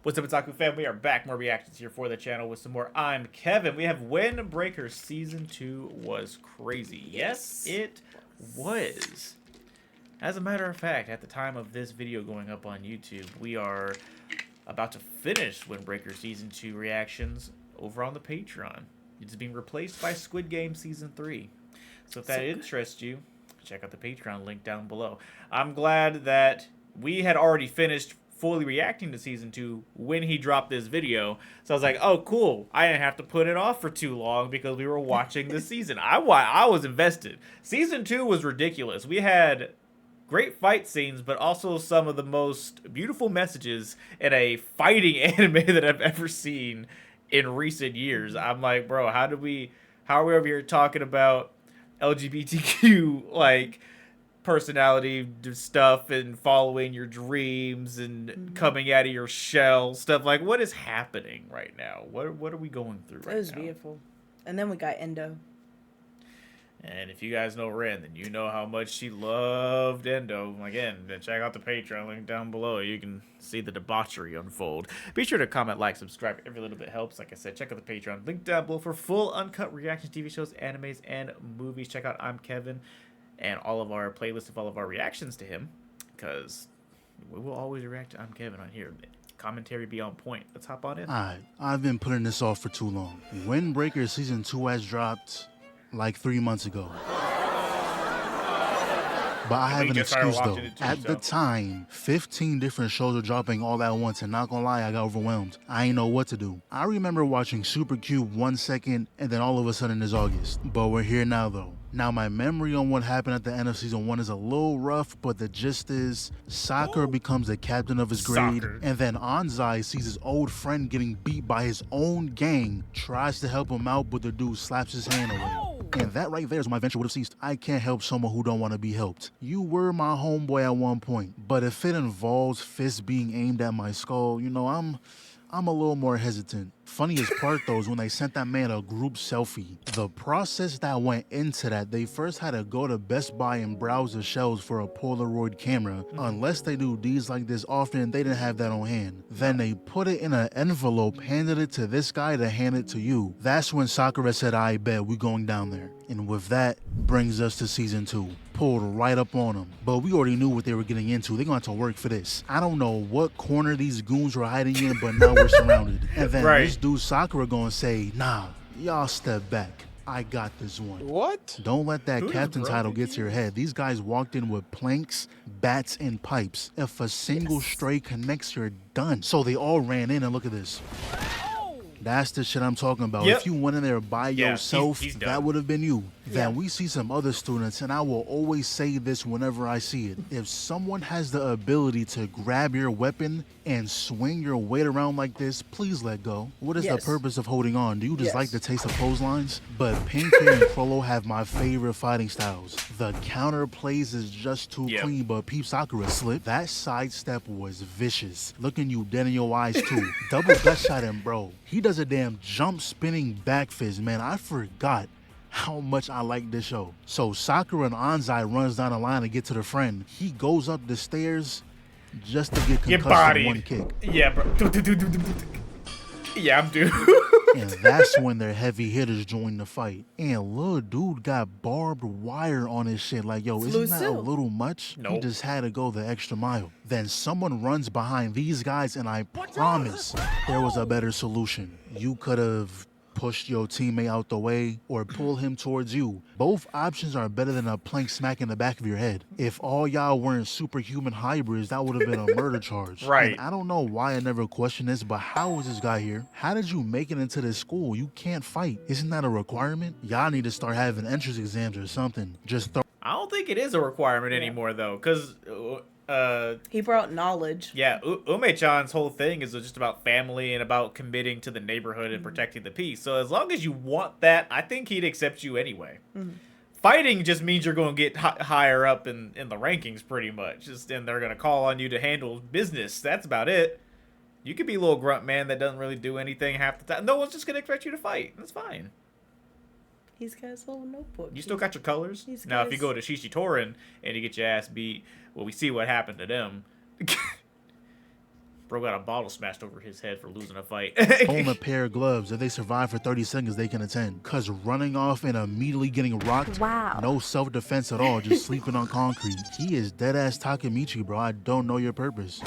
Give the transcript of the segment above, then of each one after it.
What's up, Otaku fam? We are back. More reactions here for the channel with some more ImKevinn. We have Windbreaker Season 2 was crazy. Yes, it was. As a matter of fact, at the time of this video going up on YouTube, we are about to finish Windbreaker Season 2 reactions over on the Patreon. It's being replaced by Squid Game Season 3. So if that interests you, check out the Patreon link down below. I'm glad that we had already finished fully reacting to Season 2 when he dropped this video. So I was like, oh, cool. I didn't have to put it off for too long because we were watching the season. I was invested. Season 2 was ridiculous. We had great fight scenes, but also some of the most beautiful messages in a fighting anime that I've ever seen in recent years. I'm like, bro, how are we over here talking about LGBTQ, like, personality stuff and following your dreams and coming out of your shell stuff? Like, what is happening right now? What are we going through right now? It was beautiful. And then we got Endo. And if you guys know Ren, then you know how much she loved Endo. Again, check out the Patreon link down below. You can see the debauchery unfold. Be sure to comment, like, subscribe. Every little bit helps. Like I said, check out the Patreon link down below for full uncut reactions, TV shows, animes, and movies. Check out ImKevinn and all of our playlists of all of our reactions to him, because we will always react to ImKevinn on here. Commentary be on point. Let's hop on in. Alright, I've been putting this off for too long. Windbreaker Season 2 has dropped like 3 months ago. But I have an excuse though. At the time, 15 different shows were dropping all at once, and not gonna lie, I got overwhelmed. I ain't know what to do. I remember watching Super Cube 1 second, and then all of a sudden it's August. But we're here now though. Now my memory on what happened at the end of Season 1 is a little rough, but the gist is Sakura becomes the captain of his grade, and then Anzai sees his old friend getting beat by his own gang, tries to help him out, but the dude slaps his hand away. And that right there is when my venture would have ceased. I can't help someone who don't want to be helped. You were my homeboy at one point, but if it involves fists being aimed at my skull, you know, I'm a little more hesitant. Funniest part though is when they sent that man a group selfie. The process that went into that, they first had to go to Best Buy and browse the shelves for a Polaroid camera. Unless they do deeds like this often, they didn't have that on hand. Then they put it in an envelope, handed it to this guy to hand it to you. That's when Sakura said, I bet we going down there. And with that, brings us to Season 2. Pulled right up on them. But we already knew what they were getting into. They're going to have to work for this. I don't know what corner these goons were hiding in, but now we're surrounded. And then this dude Sakura gonna say, nah, y'all step back. I got this one. What? Don't let that captain title get to your head. These guys walked in with planks, bats, and pipes. If a single stray connects, you're done. So they all ran in, and look at this. That's the shit I'm talking about. If you went in there by yourself, that would have been you. Then we see some other students, and I will always say this whenever I see it. If someone has the ability to grab your weapon and swing your weight around like this, please let go. What is the purpose of holding on? Do you just like the taste of clotheslines? But Pink Hair and Frollo have my favorite fighting styles. The counter plays is just too clean, but peep Sakura slip. That sidestep was vicious. Looking you dead in your eyes too. Double gut shot him, bro. He does a damn jump spinning back fist, man. I forgot how much I like this show. So Sakura and Anzai runs down the line to get to the friend. He goes up the stairs just to get concussed in one kick. Yeah, bro. Yeah, I'm due. And that's when their heavy hitters join the fight. And little dude got barbed wire on his shit. Like, yo, isn't that a little much? Nope. He just had to go the extra mile. Then someone runs behind these guys, and I promise there was a better solution. You could have pushed your teammate out the way or pull him towards you. Both options are better than a plank smack in the back of your head. If all y'all weren't superhuman hybrids, that would have been a murder charge. Right. And I don't know why I never questioned this, but how is this guy here? How did you make it into this school? You can't fight. Isn't that a requirement? Y'all need to start having entrance exams or something. Just throw. I don't think it is a requirement anymore though, because he brought knowledge. Yeah, Ume-chan's whole thing is just about family and about committing to the neighborhood and protecting the peace. So as long as you want that, I think he'd accept you anyway. Fighting just means you're going to get higher up in the rankings pretty much. And they're going to call on you to handle business. That's about it. You could be a little grunt man that doesn't really do anything half the time. No one's just going to expect you to fight. That's fine. He's got his little notebook. You still got your colors. Now, if you go to Shishi Torin and you get your ass beat, well, we see what happened to them. Bro got a bottle smashed over his head for losing a fight. Own a pair of gloves. If they survive for 30 seconds, they can attend. Cause running off and immediately getting rocked, no self-defense at all, just sleeping on concrete. He is dead-ass Takemichi, bro. I don't know your purpose.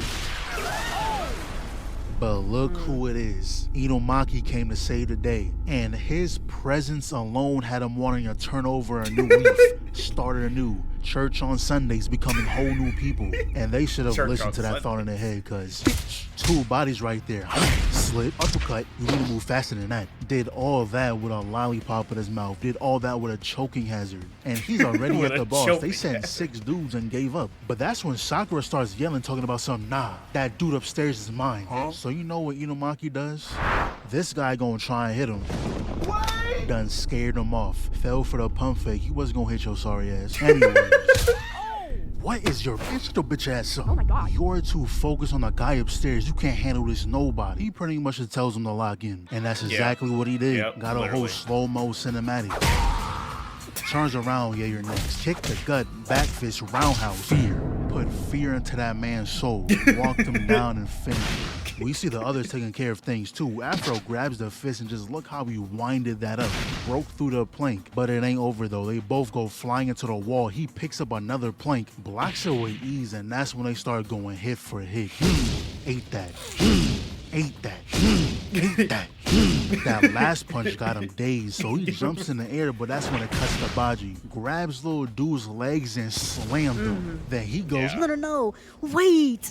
But look who it is. Inumaki came to save the day, and his presence alone had him wanting to turn over a new leaf, start anew. Church on Sundays, becoming whole new people. And they should have listened to that thought in their head, cause 2 bodies right there. Slip, uppercut, you need to move faster than that. Did all that with a lollipop in his mouth. Did all that with a choking hazard. And he's already at the boss. They sent 6 dudes and gave up. But that's when Sakura starts yelling, talking about something. Nah, that dude upstairs is mine. So you know what Inumaki does? This guy gonna try and hit him. Done scared him off. Fell for the pump fake. He wasn't gonna hit your sorry ass. Anyways. What is your bitch ass up? Oh my God. You're too focused on the guy upstairs. You can't handle this nobody. He pretty much just tells him to lock in. And that's exactly what he did. Got a whole slow-mo cinematic. Turns around, yeah, you're next. Kick the gut, back fist, roundhouse. Fear. Put fear into that man's soul. Walked him down and finished him. We see the others taking care of things too. Afro grabs the fist and just look how he winded that up. Broke through the plank, but it ain't over though. They both go flying into the wall. He picks up another plank, blocks it with ease, and that's when they start going hit for hit. Ate that. Ate that. Ate that. That last punch got him dazed, so he jumps in the air, but that's when it cuts the baji. Grabs little dude's legs and slams him. Then he goes, No, wait.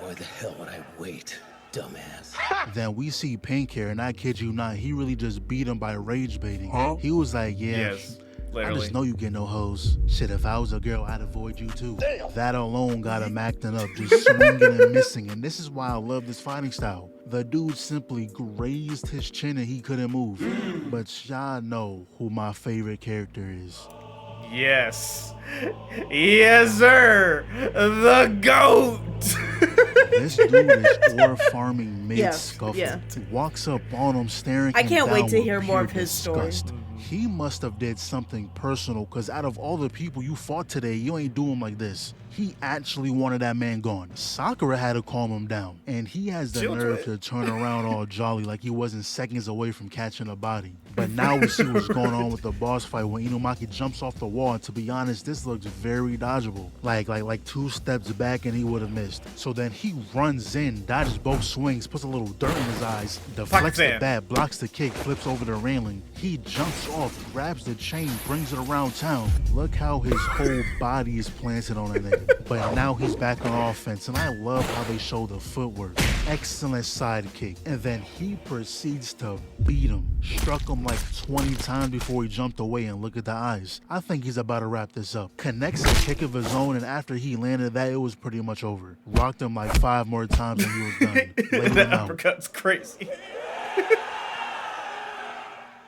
Why the hell would I wait, dumbass? Then we see Pink Hair, and I kid you not, he really just beat him by rage baiting. He was like, Yes, literally. I just know you get no hoes. Shit, if I was a girl, I'd avoid you too. Damn. That alone got him acting up, just swinging and missing. And this is why I love this fighting style. The dude simply grazed his chin and he couldn't move. But y'all know who my favorite character is. Yes. Yes, sir. The GOAT. This dude is ore farming mid-scuffle. Walks up on him, staring I him can't down wait to with hear more pure of his disgust. story. He must have did something personal, because out of all the people you fought today, you ain't do him like this. He actually wanted that man gone. Sakura had to calm him down, and he has the nerve to turn around all jolly like he wasn't seconds away from catching a body. But now we see what's going on with the boss fight when Inumaki jumps off the wall, and to be honest, this looks very dodgeable. Like 2 steps back and he would have missed. So then he runs in, dodges both swings, puts a little dirt in his eyes, deflects the bat, blocks the kick, flips over the railing. He jumps off, grabs the chain, brings it around town. Look how his whole body is planted on it. But now he's back on offense, and I love how they show the footwork. Excellent sidekick. And then he proceeds to beat him. Struck him like 20 times before he jumped away, and look at the eyes. I think he's about to wrap this up. Connects a kick of his own, and after he landed that, it was pretty much over. Rocked him like 5 more times and he was done. That uppercut's crazy.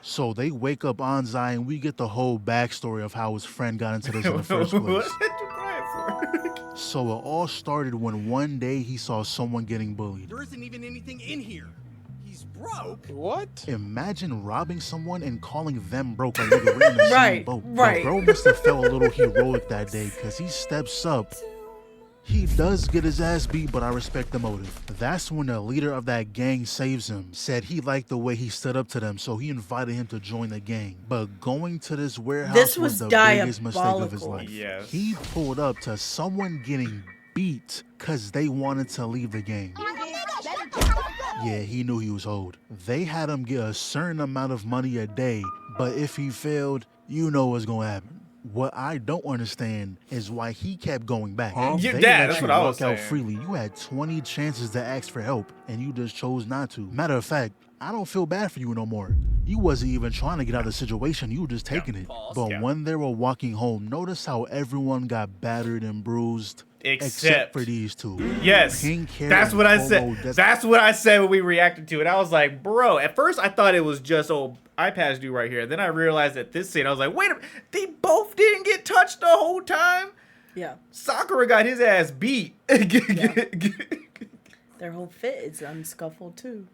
So they wake up Anzai, and we get the whole backstory of how his friend got into this in the first place. What you crying for? So it all started when one day he saw someone getting bullied. There isn't even anything in here. He's broke. What? Imagine robbing someone and calling them broke like they were in the same boat. Right. Bro must have felt a little heroic that day, because he steps up. He does get his ass beat, but I respect the motive. That's when the leader of that gang saves him. Said he liked the way he stood up to them, so he invited him to join the gang. But going to this warehouse was the biggest mistake of his life. Yes. He pulled up to someone getting beat because they wanted to leave the gang. Yeah, he knew he was owed. They had him get a certain amount of money a day, but if he failed, you know what's gonna happen. What I don't understand is why he kept going back. They let that's you what I walk was out saying. freely. You had 20 chances to ask for help, and you just chose not to. Matter of fact, I don't feel bad for you no more. You wasn't even trying to get out of the situation. You were just taking it. But when they were walking home, notice how everyone got battered and bruised. Except for these two. Yes, that's what I said. That's what I said when we reacted to it. I was like, bro, at first I thought it was just old iPads dude right here. Then I realized that this scene, I was like, wait a minute, they both didn't get touched the whole time? Yeah. Sakura got his ass beat. Their whole fit is unscuffled too.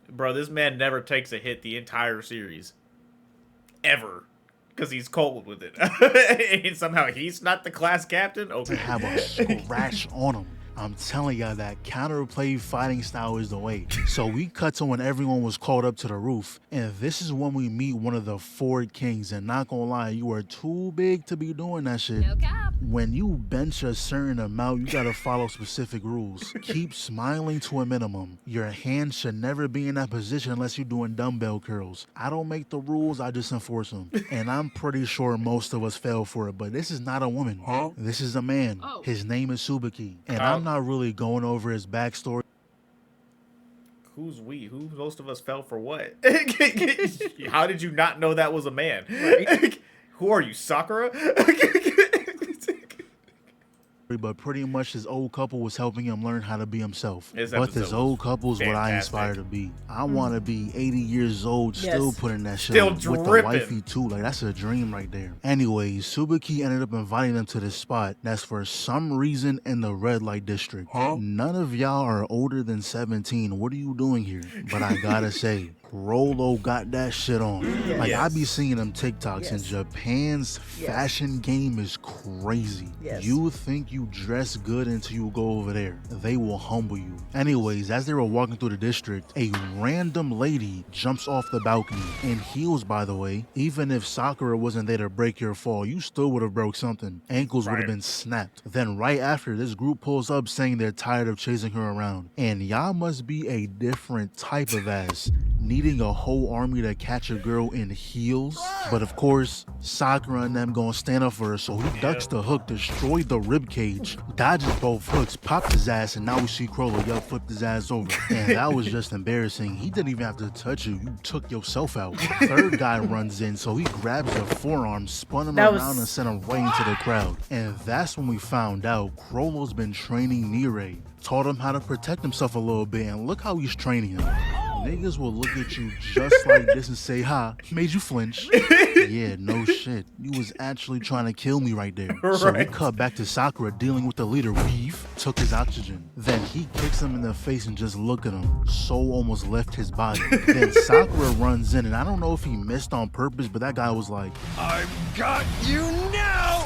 Bro, this man never takes a hit the entire series. Ever. Because he's cold with it. And somehow he's not the class captain? Okay. To have a scratch on him. I'm telling y'all that counterplay fighting style is the way. So we cut to when everyone was called up to the roof, and this is when we meet one of the 4 kings, and not gonna lie, you are too big to be doing that shit. No cap. When you bench a certain amount, you gotta follow specific rules. Keep smiling to a minimum. Your hand should never be in that position unless you're doing dumbbell curls. I don't make the rules, I just enforce them. And I'm pretty sure most of us fell for it, but this is not a woman. This is a man. His name is Subaki. And I'm not really going over his backstory. Who's we? Who most of us fell for what? How did you not know that was a man? Right. Who are you, Sakura? But pretty much this old couple was helping him learn how to be himself. This But this episode old couple is what I fantastic. aspire to be. I want to be 80 years old, still Yes. putting that shit Still on with the dripping. wifey too. Like, that's a dream right there. Anyways, Subaki ended up inviting them to this spot that's for some reason in the red light district. None of y'all are older than 17. What are you doing here? But I gotta say, Rolo got that shit on. Like, I be seeing them TikToks, and Yes. Japan's fashion game is crazy. Yes. You think you dress good until you go over there. They will humble you. Anyways, as they were walking through the district, a random lady jumps off the balcony, in heels by the way. Even if Sakura wasn't there to break your fall, you still would have broke something. Ankles would have Right. been snapped. Then right after, this group pulls up saying they're tired of chasing her around. And y'all must be a different type of ass, needing a whole army to catch a girl in heels. But of course, Sakura and them gonna stand up for her, so he ducks the hook, destroyed the rib cage, dodges both hooks, popped his ass, and now we see Crollo flipped his ass over. And that was just embarrassing. He didn't even have to touch you. You took yourself out. Third guy runs in, so he grabs the forearm, spun him That around, was- and sent him right into the crowd. And that's when we found out Crollo's been training Nire, taught him how to protect himself a little bit, and look how he's training him. Niggas will look at you just like this and say, ha, made you flinch. Yeah, no shit. You was actually trying to kill me right there. So we Right. cut back to Sakura dealing with the leader. Weave took his oxygen. Then he kicks him in the face and just look at him. Soul almost left his body. Then Sakura runs in, and I don't know if he missed on purpose, but that guy was like, I've got you now!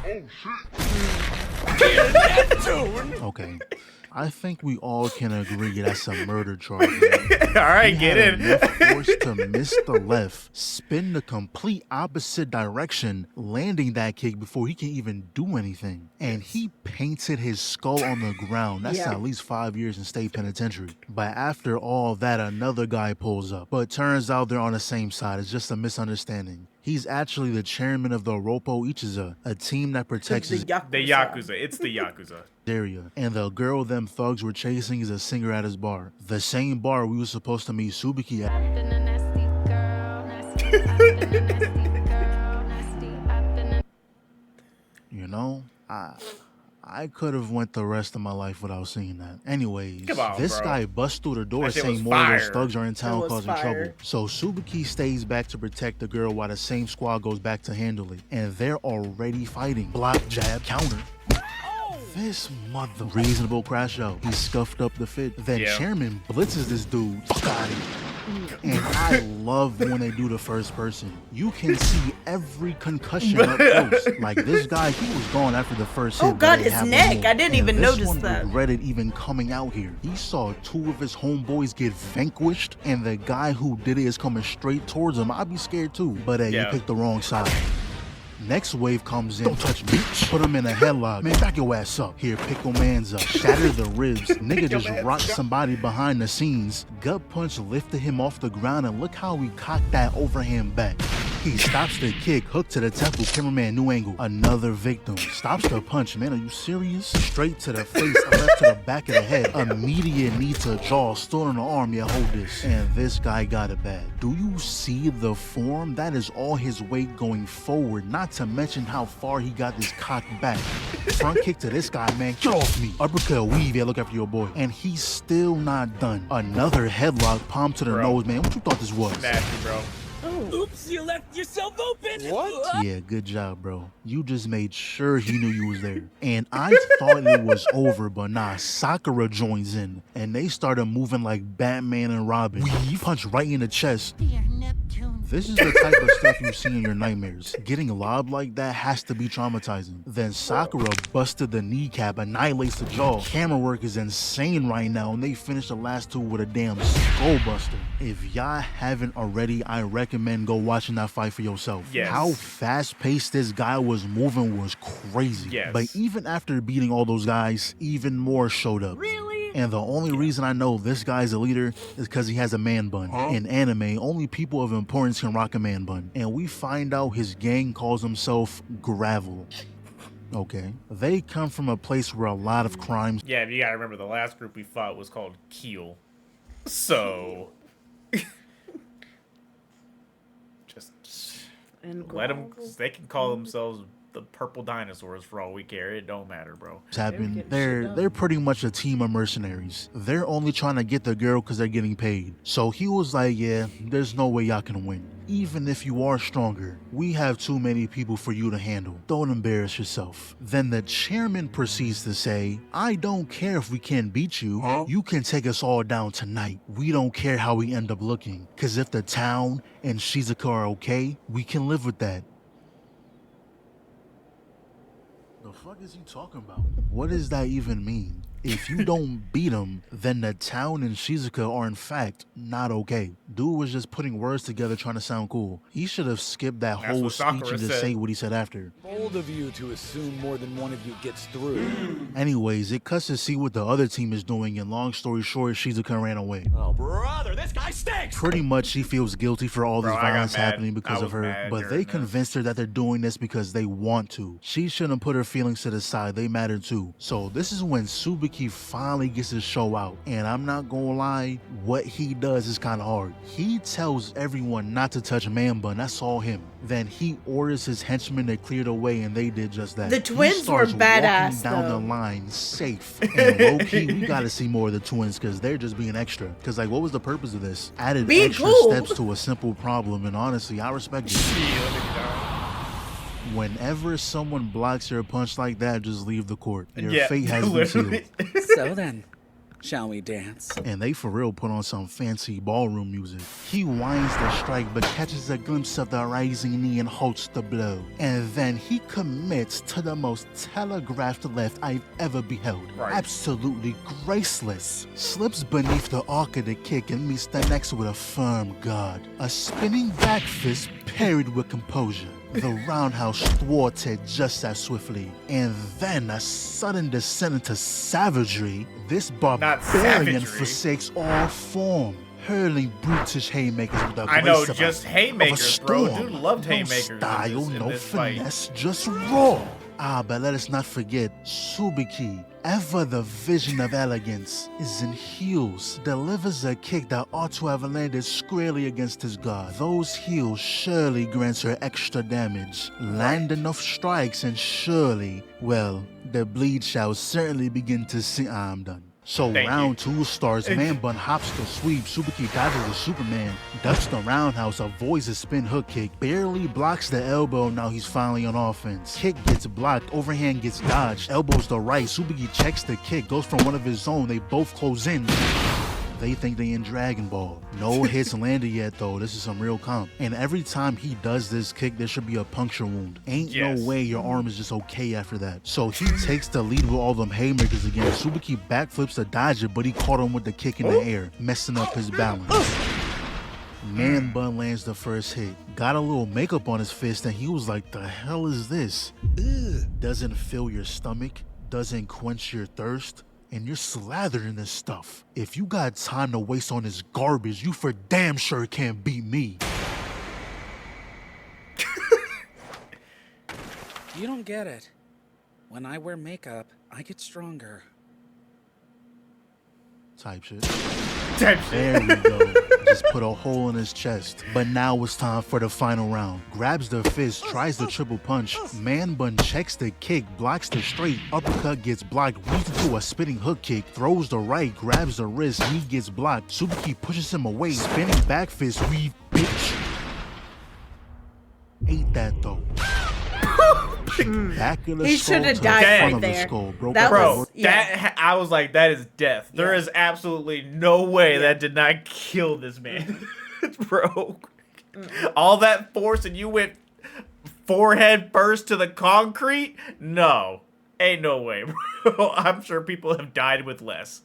Oh shit! Neptune! okay. I think we all can agree that's a murder charge. Right? All right, He get had in. enough force to miss the left, spin the complete opposite direction, landing that kick before he can even do anything. And he painted his skull on the ground. That's Yeah. at least 5 years in state penitentiary. But after all that, another guy pulls up. But turns out they're on the same side. It's just a misunderstanding. He's actually the chairman of the Roppo Ichiza, a team that protects his The Yakuza. It's the Yakuza. area. And the girl them thugs were chasing is a singer at his bar. The same bar we were supposed to meet Subaki at. You know, I could have went the rest of my life without seeing that. Anyways, Come on, this bro. guy busts through the door That shit saying was more of those fire. thugs are in town was causing fire. trouble. So Subaki stays back to protect the girl while the same squad goes back to handle it. And they're already fighting. Block, jab, counter. This mother reasonable crash out. He scuffed up the fit. Then Yeah. Chairman blitzes this dude. Fuck out of here. And I love when they do the first person. You can see every concussion up close. Like this guy, he was gone after the first hit. Oh, but God, they his have one neck. more. I didn't And even this notice one that. regretted even coming out here. He saw 2 of his homeboys get vanquished, and the guy who did it is coming straight towards him. I'd be scared too. But hey, Yeah. you picked the wrong side. Next wave comes in, don't touch me. Put him in a headlock. Man, back your ass up. Here, pick your mans up. Shatter the ribs. Nigga just rocked somebody behind the scenes. Gut punch lifted him off the ground, and look how he cocked that overhand back. He stops the kick, hook to the temple, cameraman, new angle. Another victim. Stops the punch, man, are you serious? Straight to the face, left to the back of the head. Immediate knee to jaw, still on the arm, yeah, hold this. And this guy got it bad. Do you see the form? That is all his weight going forward, not to mention how far he got this cock back. Front kick to this guy, man, get off me. Uppercut, weave, yeah, look after your boy. And he's still not done. Another headlock, palm to the Bro. nose, man, what you thought this was? Nasty, bro. Oops, you left yourself open! What? Yeah, good job, bro. You just made sure he knew you was there. And I thought it was over, but nah, Sakura joins in. And they started moving like Batman and Robin. We punch right in the chest. Dear Neptune. This is the type of stuff you see in your nightmares. Getting lobbed like that has to be traumatizing. Then Sakura busted the kneecap, annihilates the jaw. Camera work is insane right now, and they finished the last two with a damn skull buster. If y'all haven't already, I recommend go watching that fight for yourself. Yes. How fast-paced this guy was moving was crazy. Yes. But even after beating all those guys, even more showed up. Really? And the only reason I know this guy's a leader is because he has a man bun. In anime, only people of importance can rock a man bun. And we find out his gang calls himself Gravel. Okay. They come from a place where a lot of crimes... Yeah, you gotta remember the last group we fought was called Keel. So... just And let them... They can call themselves the purple dinosaurs for all we care. It don't matter, bro. happen. They're pretty much a team of mercenaries. They're only trying to get the girl because they're getting paid. So he was like, yeah, there's no way y'all can win. Even if you are stronger, we have too many people for you to handle. Don't embarrass yourself. Then the chairman proceeds to say, I don't care if we can't beat you. You can take us all down tonight. We don't care how we end up looking. Because if the town and Shizuka are okay, we can live with that. The fuck is he talking about? What does that even mean? If you don't beat him, then the town and Shizuka are in fact not okay. Dude was just putting words together trying to sound cool. He should have skipped that That's whole what speech Sakura and just said. say what he said after. Bold of you to assume more than one of you gets through. Anyways, it cuts to see what the other team is doing, and long story short, Shizuka ran away. Oh, brother, this guy stinks! Pretty much she feels guilty for all this Bro, I got violence mad. happening I because was of her, mad but during they this. convinced her that they're doing this because they want to. She shouldn't put her feelings to the side, they matter too. So this is when Tsubaki finally gets his show out, and I'm not gonna lie, what he does is kind of hard. He tells everyone not to touch Man Bun, that's all him. Then he orders his henchmen to clear the way, and they did just that. The He twins were starts badass, walking down though. the line safe. And low-key, we gotta see more of the twins because they're just being extra. Because like, what was the purpose of this? Added Being extra cool. steps to a simple problem, and honestly, I respect it. Whenever someone blocks your punch like that, just leave the court. Your fate has been sealed. literally. So then, shall we dance? And they for real put on some fancy ballroom music. He winds the strike but catches a glimpse of the rising knee and halts the blow. And then he commits to the most telegraphed left I've ever beheld. Right. Absolutely graceless. Slips beneath the arc of the kick and meets the next with a firm guard. A spinning back fist parried with composure. The roundhouse thwarted just as swiftly. And then a sudden descent into savagery. This barbarian savagery. forsakes all form, hurling brutish haymakers with the I know, grace of just a haymakers, bro. storm. Dude loved No haymakers in style, this- in no this fight. finesse, just raw. But let us not forget Tsubaki, ever the vision of elegance, is in heels, delivers a kick that ought to have landed squarely against his guard. Those heels surely grants her extra damage. Land enough strikes and surely, well, the bleed shall certainly begin to see. I'm done. So Thank round 2 starts, Man Bun hops the sweep, Tsubaki dodges the Superman, ducks the roundhouse, avoids a spin hook kick, barely blocks the elbow, now he's finally on offense. Kick gets blocked, overhand gets dodged, elbows the right, Tsubaki checks the kick, goes for one of his own, they both close in. They think they in Dragon Ball. No hits landed yet though, this is some real comp. And every time he does this kick, there should be a puncture wound. Ain't Yes. no way your arm is just okay after that. So he takes the lead with all them haymakers again. Tsubaki backflips to dodge it, but he caught him with the kick in the air, messing up his balance. Man Bun lands the first hit. Got a little makeup on his fist and he was like, the hell is this? Doesn't fill your stomach, doesn't quench your thirst, and you're slathered in this stuff. If you got time to waste on this garbage, you for damn sure can't beat me. You don't get it. When I wear makeup, I get stronger. Type shit. Type shit. There we go. Just put a hole in his chest. But now it's time for the final round. Grabs the fist, tries the triple punch. Man Bun checks the kick, blocks the straight. Uppercut gets blocked, weaves into a spinning hook kick. Throws the right, grabs the wrist, knee gets blocked. Tsubaki pushes him away, spinning back fist, weave, bitch. Ate that though. Back of the He skull shoulda to the died front right of the there. skull. Broke That up Bro, was- that I was like, that is death. There Yeah. is absolutely no way that did not kill this man, bro. All that force and you went forehead first to the concrete? No. Ain't no way, bro. I'm sure people have died with less.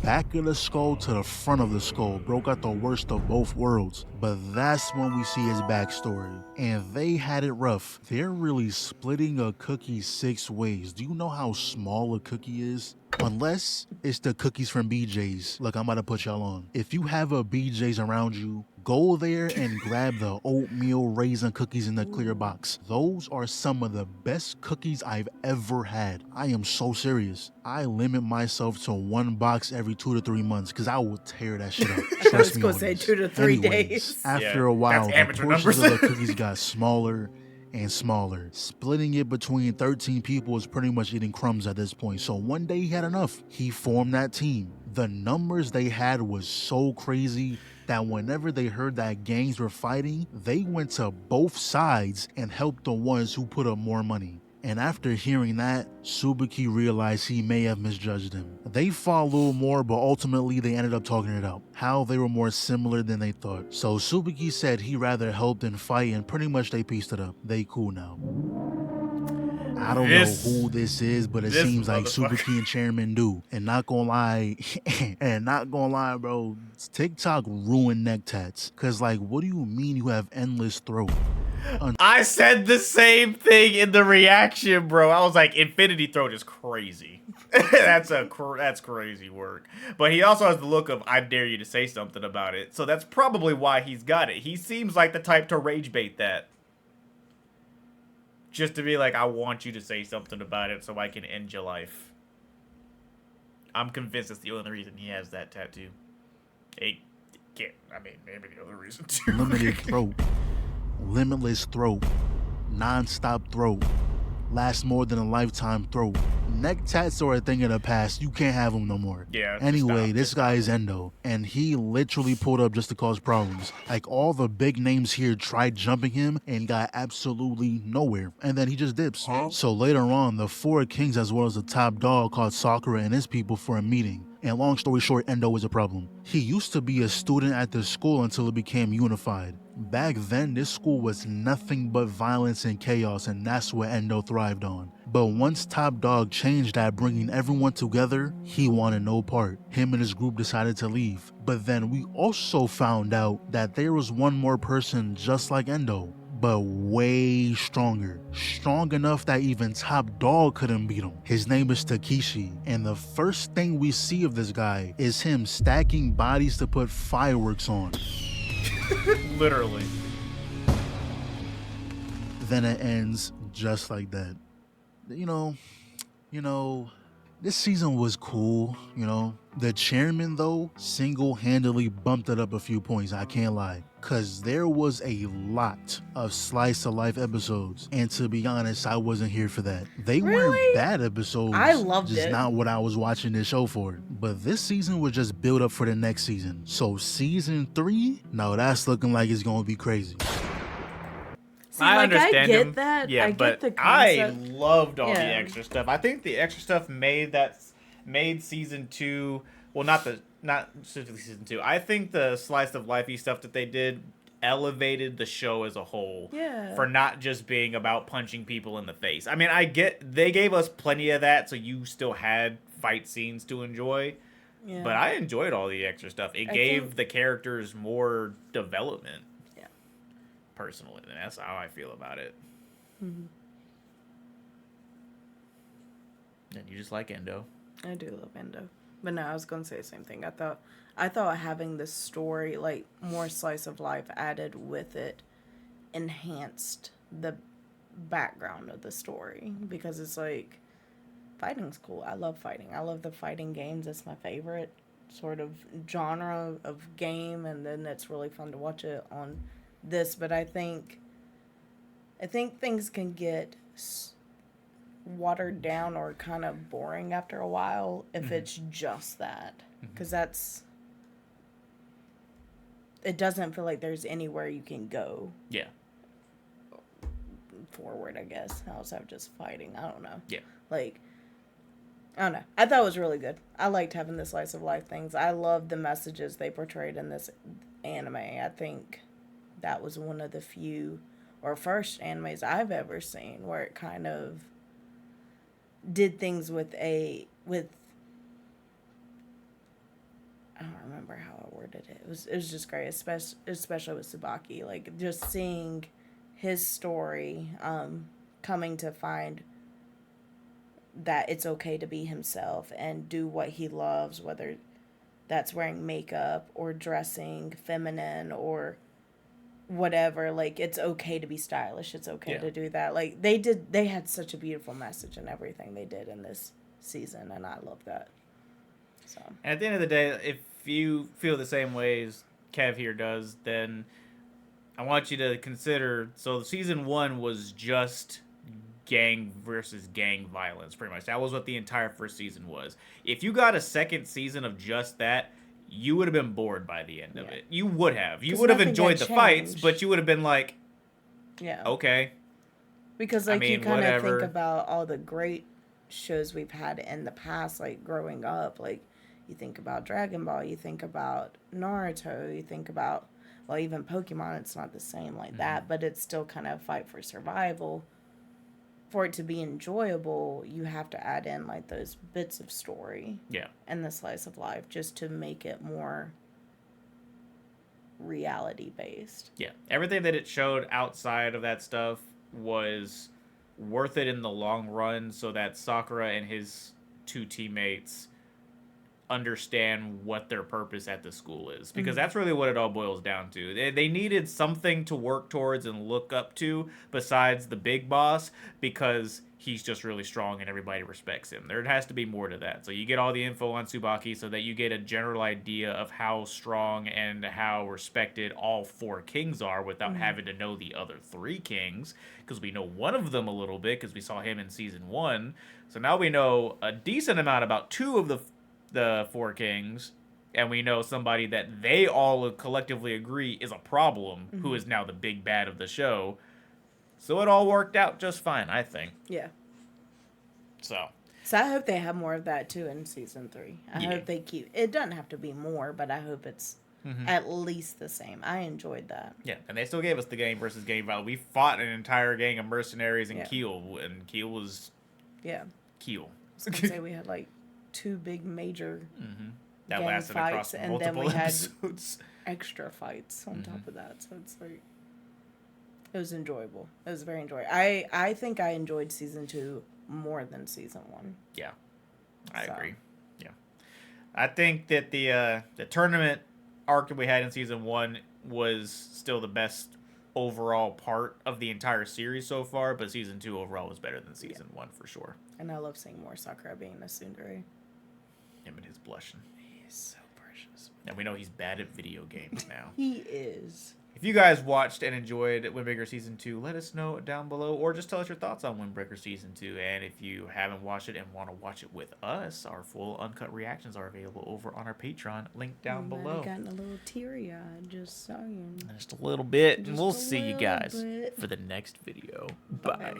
Back of the skull to the front of the skull, broke out the worst of both worlds. But that's when we see his backstory. And they had it rough. They're really splitting a cookie 6 ways. Do you know how small a cookie is? Unless it's the cookies from BJ's. Look, I'm about to put y'all on. If you have a BJ's around you, go there and grab the oatmeal raisin cookies in the clear box. Those are some of the best cookies I've ever had. I am so serious. I limit myself to 1 box every 2 to 3 months because I will tear that shit up. I was going to say 2 to 3 days. After a while, the amateur portions numbers. of the cookies got smaller and smaller. Splitting it between 13 people is pretty much eating crumbs at this point. So one day he had enough. He formed that team. The numbers they had was so crazy that whenever they heard that gangs were fighting, they went to both sides and helped the ones who put up more money. And after hearing that, Suzuki realized he may have misjudged him. They fought a little more, but ultimately they ended up talking it out. How they were more similar than they thought. So Suzuki said he'd rather help than fight, and pretty much they pieced it up. They cool now. I don't know who this is, but it seems like Suzuki and Chairman do. And not gonna lie, bro, TikTok ruined neck tats. Cause like, what do you mean you have endless throat? I said the same thing in the reaction, bro. I was like, Infinity Throat is crazy. that's crazy work. But he also has the look of, I dare you to say something about it. So that's probably why he's got it. He seems like the type to rage bait that. Just to be like, I want you to say something about it so I can end your life. I'm convinced that's the only reason he has that tattoo. He can't, I mean, maybe the other reason too. Limited throat. Limitless throat, non-stop throat, last more than a lifetime throat. Neck tats are a thing of the past. You can't have them no more. Yeah. Anyway, this guy is Endo, and he literally pulled up just to cause problems. Like, all the big names here tried jumping him and got absolutely nowhere, and then he just dips. So later on, the 4 kings as well as the top dog called Sakura and his people for a meeting. And long story short, Endo was a problem. He used to be a student at this school until it became unified. Back then, this school was nothing but violence and chaos, and that's what Endo thrived on. But once Top Dog changed that, bringing everyone together, he wanted no part. Him and his group decided to leave. But then we also found out that there was one more person just like Endo, but way stronger. Strong enough that even Top Dog couldn't beat him. His name is Takeshi, and the first thing we see of this guy is him stacking bodies to put fireworks on. Literally. Then it ends just like that. You know, this season was cool, you know. The chairman, though, single-handedly bumped it up a few points, I can't lie. Cause there was a lot of slice of life episodes. And to be honest, I wasn't here for that. They weren't bad episodes. I loved just it. not what I was watching this show for. But this season was just build up for the next season. So season 3, now that's looking like it's gonna be crazy. See, I like, understand I get him. that. Yeah, I but get the I concept. loved all the Yeah. extra stuff. I think the extra stuff made season 2. Well, not specifically season 2. I think the slice of lifey stuff that they did elevated the show as a whole. Yeah. For not just being about punching people in the face. I mean, I get they gave us plenty of that, so you still had fight scenes to enjoy. Yeah. But I enjoyed all the extra stuff. It gave the characters more development. Yeah. Personally, and that's how I feel about it. Mm-hmm. And you just like Endo. I do love Endo. But no, I was gonna say the same thing. I thought having this story, like more slice of life added with it, enhanced the background of the story. Because it's like, fighting's cool. I love fighting. I love the fighting games. It's my favorite sort of genre of game, and then it's really fun to watch it on this. But I think things can get watered down or kind of boring after a while if it's just that, because it doesn't feel like there's anywhere you can go forward, I guess, outside of just fighting. I don't know. Like, I don't know. I thought it was really good. I liked having the slice of life things. I love the messages they portrayed in this anime. I think that was one of the few or first animes I've ever seen where it kind of did things with I don't remember how I worded it. It was just great, especially with Tsubaki. Like, just seeing his story, coming to find that it's okay to be himself and do what he loves, whether that's wearing makeup or dressing feminine or whatever. Like, it's okay to be stylish. It's okay to do that. Like, they had such a beautiful message in everything they did in this season, and I love that. So, and at the end of the day, if you feel the same way as Kev here does, then I want you to consider, so season 1 was just gang versus gang violence, pretty much. That was what the entire first season was. If you got a second season of just that, you would have been bored by the end of it. You would have. You would have enjoyed the fights, but you would have been like, okay. Because, like, you kind of think about all the great shows we've had in the past, like, growing up. Like, you think about Dragon Ball, you think about Naruto, you think about, well, even Pokemon. It's not the same like that, but it's still kind of fight for survival. For it to be enjoyable, you have to add in, like, those bits of story and the slice of life just to make it more reality based. Yeah, everything that it showed outside of that stuff was worth it in the long run, so that Sakura and his 2 teammates understand what their purpose at the school is, because that's really what it all boils down to. They needed something to work towards and look up to besides the big boss, because he's just really strong and everybody respects him. There has to be more to that. So you get all the info on Tsubaki so that you get a general idea of how strong and how respected all 4 kings are without having to know the other 3 kings, because we know one of them a little bit because we saw him in season 1. So now we know a decent amount about 2 of the 4 kings, and we know somebody that they all collectively agree is a problem, who is now the big bad of the show. So it all worked out just fine, I think. Yeah. So I hope they have more of that too in season 3. I hope they keep, it doesn't have to be more, but I hope it's at least the same. I enjoyed that. Yeah, and they still gave us the gang versus gang battle. We fought an entire gang of mercenaries in Kiel, and Kiel was Kiel. I was gonna say we had like 2 big major that gang lasted fights, across and multiple then we episodes. had extra fights on top of that. So it's like, it was enjoyable. It was very enjoyable. I think I enjoyed season 2 more than season 1. Yeah, I agree. Yeah, I think that the tournament arc that we had in season 1 was still the best overall part of the entire series so far, but season 2 overall was better than season 1 for sure. And I love seeing more Sakura being a tsundere. Him and his blushing. He is so precious. And we know he's bad at video games now. He is. If you guys watched and enjoyed Windbreaker Season 2, let us know down below, or just tell us your thoughts on Windbreaker Season 2. And if you haven't watched it and want to watch it with us, our full uncut reactions are available over on our Patreon, link down below. Gotten a little teary-eyed, just saying. Just a little bit, and we'll see you guys for the next video. Bye.